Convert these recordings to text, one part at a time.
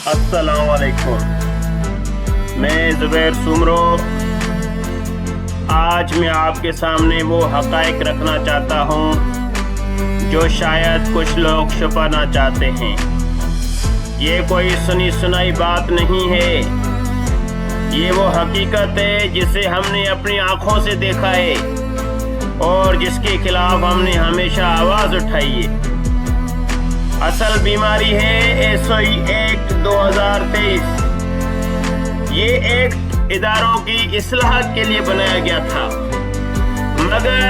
अस्सलाम वालेकुम। मैं ज़ुबैर सुमरो आज मैं आपके सामने वो हक़ाइक़ रखना चाहता हूँ जो शायद कुछ लोग छुपाना चाहते हैं। ये कोई सुनी सुनाई बात नहीं है, ये वो हकीकत है जिसे हमने अपनी आँखों से देखा है और जिसके खिलाफ हमने हमेशा आवाज़ उठाई है। असल बीमारी है SOE एक्ट 2023। ये एक्ट इदारों की इस्लाह के लिए बनाया गया था, मगर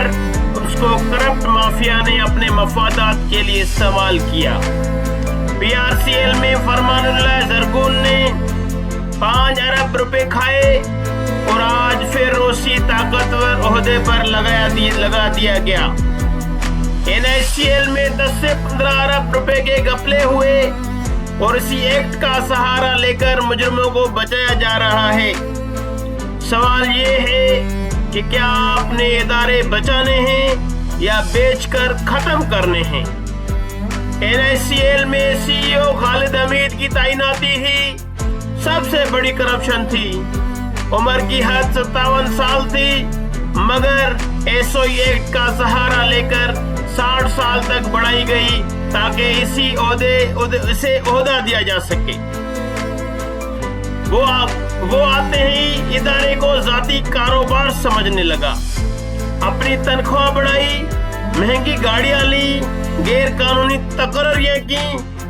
उसको करप्ट माफिया ने अपने मफादात के लिए इस्तेमाल किया। PRCL में फरमानुल्लाह ज़रगुन ने 5 अरब रुपए खाए और आज फिर उसी ताकतवर ओहदे पर लगा दिया गया। NICL में 10 से 15 अरब रुपए के घपले हुए और इसी एक्ट का सहारा लेकर मुजरिमों को बचाया जा रहा है। सवाल ये है कि क्या आपने इदारे बचाने हैं या बेचकर खत्म करने हैं। NICL में CEO खालिद हमीद की तैनाती ही सबसे बड़ी करप्शन थी। उम्र की हद 57 साल थी, मगर SOE एक्ट का सहारा लेकर 60 साल तक बढ़ाई गई ताकि इसे ओहदा दिया जा सके। वो आते ही इदारे को जाती कारोबार समझने लगा, अपनी तनख्वाह बढ़ाई, महंगी गाड़ियां ली, गैर कानूनी तकर्रियां की,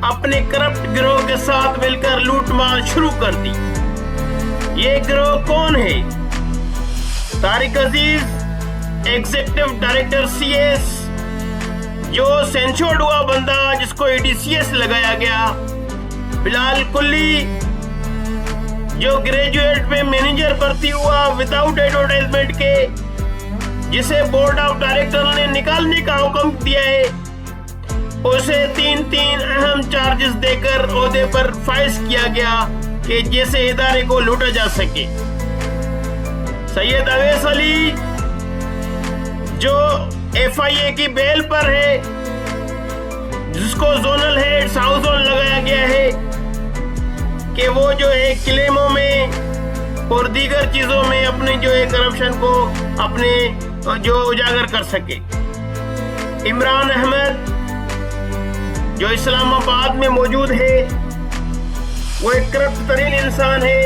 अपने करप्ट गिरोह के साथ मिलकर लूट मार शुरू कर दी। ये गिरोह कौन है? तारिक अजीज एग्जीक्यूटिव डायरेक्टर CS, जो सेंसोर्ड हुआ बंदा जिसको EDCS लगाया गया। बिलाल कुल्ली, जो ग्रेजुएट में मैनेजर भर्ती हुआ विदाउट एडवर्टाइजमेंट के, जिसे बोर्ड ऑफ डायरेक्टर ने निकालने का हुक्म दिया है। उसे 3 अहम चार्जेस देकर ओहदे पर फाइज किया गया कि जैसे इदारे को लूटा जा सके। सैयद अवैस अली, जो FIA की बेल पर है, जिसको जोनल हेड साउथ जोन लगाया गया है कि वो जो है क्लेमों में और दीगर चीजों में अपने जो है करप्शन को अपने जो उजागर कर सके। इमरान अहमद, जो इस्लामाबाद में मौजूद है, वो एक करप्ट तरीन इंसान है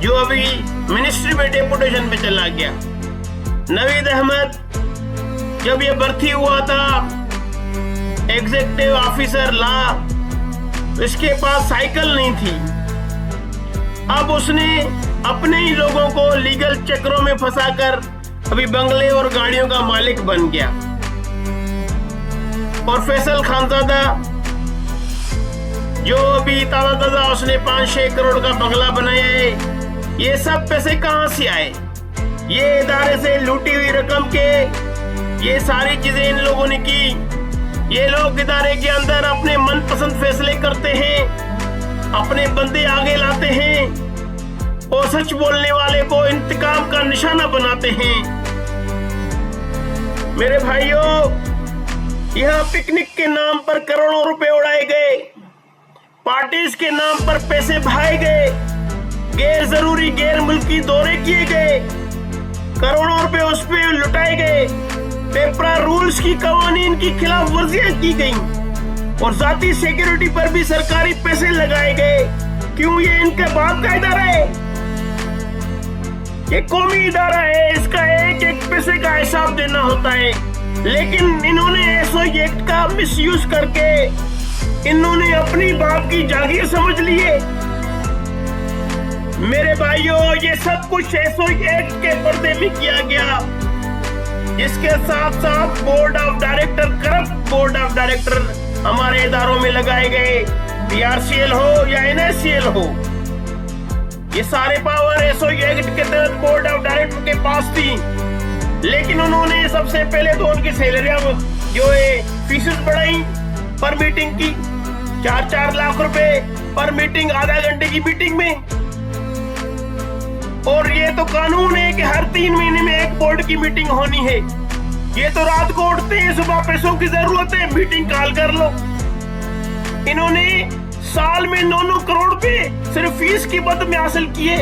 जो अभी मिनिस्ट्री में डेपुटेशन पे चला गया। नवीद अहमद, जब ये भर्ती हुआ था एग्जीक्यूटिव ऑफिसर ला, इसके पास साइकिल नहीं थी। अब उसने अपने ही लोगों को लीगल चक्रों में फंसाकर अभी बंगले और गाड़ियों का मालिक बन गया। और फैसल खानजादा, जो अभी ताजा उसने 5-6 करोड़ का बंगला बनाया है। ये सब पैसे कहां से आए? ये इदारे से लूटी हुई रकम के ये सारी चीजें इन लोगों ने की। ये लोग इदारे के अंदर अपने मनपसंद फैसले करते हैं, अपने बंदे आगे लाते हैं और सच बोलने वाले को इंतकाम का निशाना बनाते हैं। मेरे भाइयों, यहाँ पिकनिक के नाम पर करोड़ों रुपए उड़ाए गए, पार्टीज के नाम पर पैसे बहाए गए, गैर जरूरी गैर मुल्की दौरे किए गए, करोड़ों रुपए उस पे लुटाए गए, पेपरा रूल्स की कवानीन की खिलाफ वर्जियां की गई और जाती सिक्योरिटी पर भी सरकारी पैसे लगाए गए। क्यों? ये इनके बाप का इदारा है, ये कौमी इदारा है, इसका एक पैसे का हिसाब देना होता है। लेकिन इन्होंने SOE एक्ट का मिसयूज करके इन्होंने अपनी बाप की जागीर समझ लिए। मेरे भाइयों, ये सब कुछ SOE एक्ट के पर्दे में किया गया, जिसके साथ साथ board of director, corrupt board of director हमारे इदारों में लगाए गए, PRCL हो या NICL हो। ये सारे पावर SOE एक्ट के तहत बोर्ड ऑफ डायरेक्टर के पास थी, लेकिन उन्होंने सबसे पहले तो उनकी सैलरियां जो है फीसेस बढ़ाई पर मीटिंग की, 4-4 लाख रुपए पर मीटिंग, आधा घंटे की मीटिंग में। और ये तो कानून है कि हर 3 महीने में एक बोर्ड की मीटिंग होनी है। ये तो रात को उठते हैं, सुबह पैसों की जरूरत है, मीटिंग कॉल कर लो। इन्होंने साल में 9 करोड़ रुपए सिर्फ फीस की मद में हासिल किए।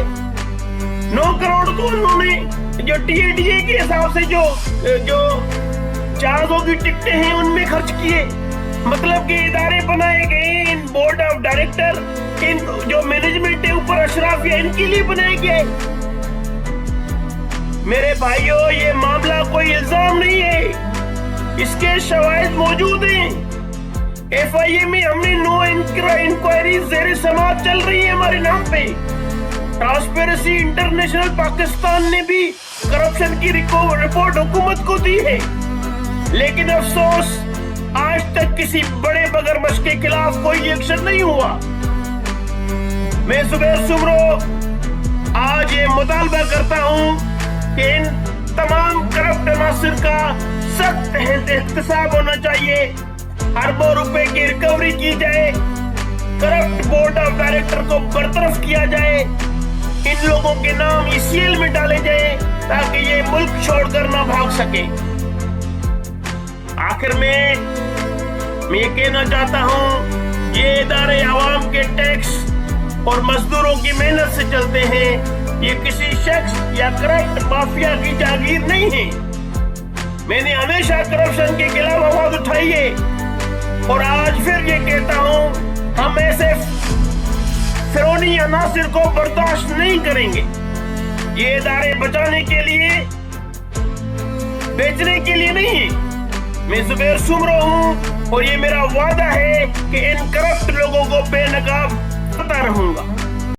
9 करोड़ तो उन्होंने जो TADA के हिसाब से जो जहाजों की टिकटें हैं उनमें खर्च किए। मतलब कि इदारे बनाए गए, इन बोर्ड ऑफ डायरेक्टर, इन जो मैनेजमेंट है ऊपर अशराफिया, इनके लिए बनाए गए। मेरे भाइयों, ये मामला कोई इल्जाम नहीं है, इसके शवाहिद मौजूद हैं। FIA में हमने 9 इंक्वायरी ज़ेरे समाअत चल रही है हमारे नाम पे। ट्रांसपेरेंसी इंटरनेशनल पाकिस्तान ने भी करप्शन की रिपोर्ट हुकूमत को दी है, लेकिन अफसोस आज तक किसी बड़े मगरमच्छ के खिलाफ कोई एक्शन नहीं हुआ। मैं ज़ुबैर सुमरो आज ये मुतालबा करता हूँ कि इन तमाम करप्ट अनासिर का सख्त एहतसाब होना चाहिए, अरबों रुपए की रिकवरी की जाए, करप्ट बोर्ड ऑफ डायरेक्टर को बरतरफ किया जाए, इन लोगों के नाम ECL में डाले जाए ताकि ये मुल्क छोड़कर ना भाग सके। आखिर में मैं ये कहना चाहता हूँ, ये इदारे आवाम के टैक्स और मजदूरों की मेहनत से चलते हैं, ये किसी शख्स या करप्ट माफिया की जागीर नहीं है। मैंने हमेशा करप्शन के खिलाफ आवाज उठाई है और आज फिर ये कहता हूँ, हम ऐसे फिरौनी अनासिर को बर्दाश्त नहीं करेंगे। ये इदारे बचाने के लिए, बेचने के लिए नहीं है। मैं ज़ुबैर सुमरो हूँ और ये मेरा वादा है कि इन करप्ट लोगों को बेनकाब करता रहूंगा।